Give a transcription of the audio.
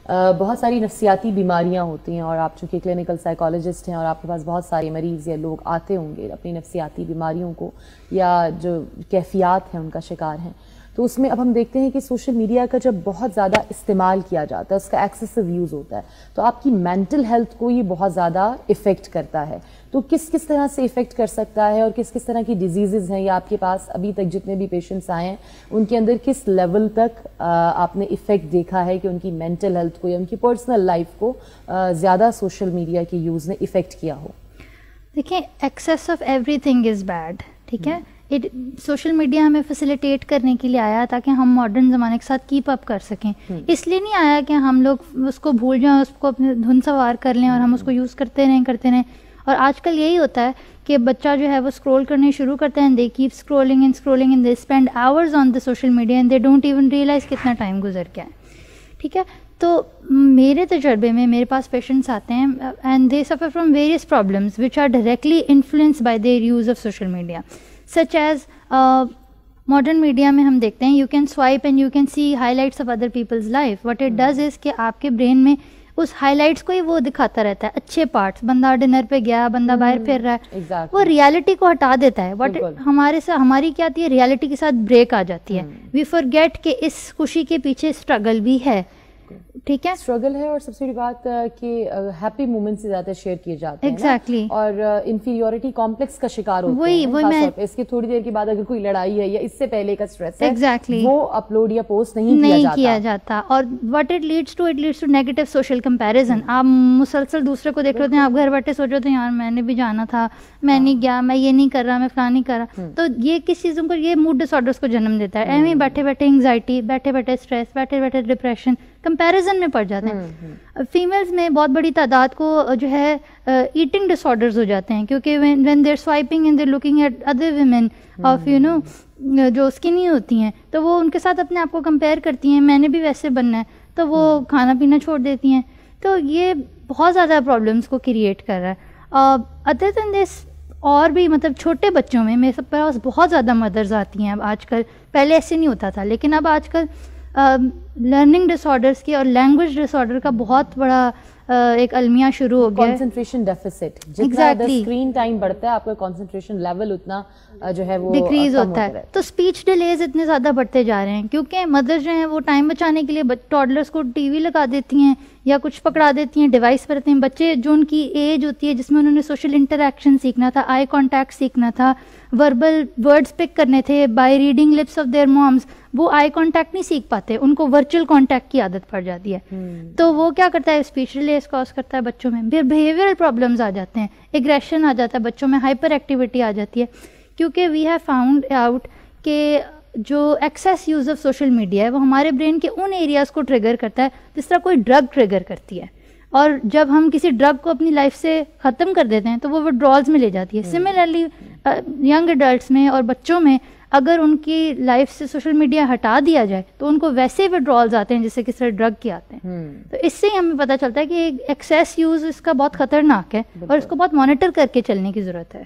बहुत सारी नफ्सियाती बीमारियां होती हैं और आप चूंकि क्लिनिकल साइकोलॉजिस्ट हैं और आपके पास बहुत सारे मरीज़ या लोग आते होंगे अपनी नफ्सियाती बीमारियों को या जो कैफियत हैं उनका शिकार हैं, तो उसमें अब हम देखते हैं कि सोशल मीडिया का जब बहुत ज़्यादा इस्तेमाल किया जाता है, उसका एक्सेसिव यूज़ होता है, तो आपकी मेंटल हेल्थ को ये बहुत ज़्यादा इफ़ेक्ट करता है। तो किस किस तरह से इफ़ेक्ट कर सकता है और किस किस तरह की डिजीज़ हैं या आपके पास अभी तक जितने भी पेशेंट्स आए हैं उनके अंदर किस लेवल तक आपने इफ़ेक्ट देखा है कि उनकी मेंटल हेल्थ को या उनकी पर्सनल लाइफ को ज़्यादा सोशल मीडिया के यूज़ ने इफ़ेक्ट किया हो? देखिए, excess of everything is bad, ठीक है। सोशल मीडिया हमें फैसिलिटेट करने के लिए आया ताकि हम मॉडर्न ज़माने के साथ कीप अप कर सकें। इसलिए नहीं आया कि हम लोग उसको भूल जाएं, उसको अपने धुन सवार कर लें और हम उसको यूज़ करते रहें। और आजकल यही होता है कि बच्चा जो है वो स्क्रॉल करने शुरू करते हैं, they keep scrolling and they spend hours on the social media and they don't even realise कितना टाइम गुजर गया है, ठीक है। तो मेरे तजर्बे में मेरे पास पेशेंट्स आते हैं and they suffer from various problems which are directly influenced by their use of social media, such as modern media में हम देखते हैं you can swipe and you can see highlights of other people's life. What it does is कि आपके brain में उस highlights को ही वो दिखाता रहता है, अच्छे पार्ट्स, बंदा डिनर पे गया, बंदा बाहर फिर रहा है, exactly. वो रियलिटी को हटा देता है। बट हमारी क्या आती है, रियलिटी के साथ ब्रेक आ जाती है। वी फॉरगेट कि इस खुशी के पीछे स्ट्रगल भी है, ठीक है, स्ट्रगल है। और सबसे बड़ी बात कि हैप्पी मोमेंट्स ज़्यादा शेयर किए जाते हैं exactly. और इंफीरियोरिटी कॉम्प्लेक्स का शिकार होते हैं। वही मैं इसके थोड़ी देर के बाद अगर कोई लड़ाई है या इससे पहले का स्ट्रेस है, exactly. वो अपलोड या पोस्ट नहीं किया जाता। और what it leads to negative social comparison. आप मुसलसल दूसरे को देख रहे होते हैं, आप घर बैठे सोच रहे होते हैं यार मैंने भी जाना था, मैं नहीं गया, मैं ये नहीं कर रहा, मैं फलां नहीं कर रहा। तो ये किस चीज़ों को, ये मूड डिसऑर्डर्स को जन्म देता है। ऐਵੇਂ बैठे बैठे एंग्जाइटी, बैठे बैठे स्ट्रेस, बैठे बैठे डिप्रेशन, कंपैरिजन में पड़ जाते हैं। फीमेल्स में बहुत बड़ी तादाद को जो है ईटिंग डिसऑर्डर्स हो जाते हैं, क्योंकि when they are swiping and they are looking at other women of जो स्किनी होती हैं, तो वो उनके साथ अपने आप को कंपेयर करती हैं, मैंने भी वैसे बनना है, तो वो खाना पीना छोड़ देती हैं। तो ये बहुत ज़्यादा प्रॉब्लम्स को क्रिएट कर रहा है। अदर देन दिस और भी मतलब छोटे बच्चों में मेरे पास बहुत ज़्यादा मदर्स आती हैं अब आजकल। पहले ऐसे नहीं होता था, लेकिन अब आजकल लर्निंग डिसऑर्डर्स की और लैंग्वेज डिसऑर्डर का बहुत बड़ा एक अलमिया शुरू हो गया है। कंसंट्रेशन डेफिसिट, जितना स्क्रीन टाइम बढ़ता है आपका कंसंट्रेशन लेवल उतना जो है वो डिक्रीज होता है। तो स्पीच डिलेज इतने ज़्यादा बढ़ते जा रहे हैं क्योंकि मदर्स जो हैं वो टाइम बचाने के लिए टॉडलर्स को टीवी लगा देती हैं या कुछ पकड़ा देती हैं, डिवाइस पर रहते हैं। बच्चे जो उनकी एज होती है जिसमें उन्होंने सोशल इंटरेक्शन सीखना था, आई कॉन्टैक्ट सीखना था, वर्बल वर्ड्स पिक करने थे by reading lips of their moms, वो आई कांटेक्ट नहीं सीख पाते, उनको वर्चुअल कांटेक्ट की आदत पड़ जाती है। तो वो क्या करता है, स्पीच डिलेस कॉज करता है बच्चों में, फिर बिहेवियरल प्रॉब्लम्स आ जाते हैं, एग्रेशन आ जाता है बच्चों में, हाइपर एक्टिविटी आ जाती है। क्योंकि वी हैव फाउंड आउट कि जो excess use of social media है वो हमारे ब्रेन के उन एरियाज़ को ट्रिगर करता है जिस तरह कोई ड्रग ट्रिगर करती है। और जब हम किसी ड्रग को अपनी लाइफ से ख़त्म कर देते हैं तो वो विड्रॉल्स में ले जाती है। सिमिलरली यंग एडल्ट्स में और बच्चों में अगर उनकी लाइफ से सोशल मीडिया हटा दिया जाए तो उनको वैसे विड्रॉल्स आते हैं जैसे किसी ड्रग के आते हैं। तो इससे ही हमें पता चलता है कि एक्सेस यूज़ इसका बहुत ख़तरनाक है और इसको बहुत मॉनिटर करके चलने की ज़रूरत है।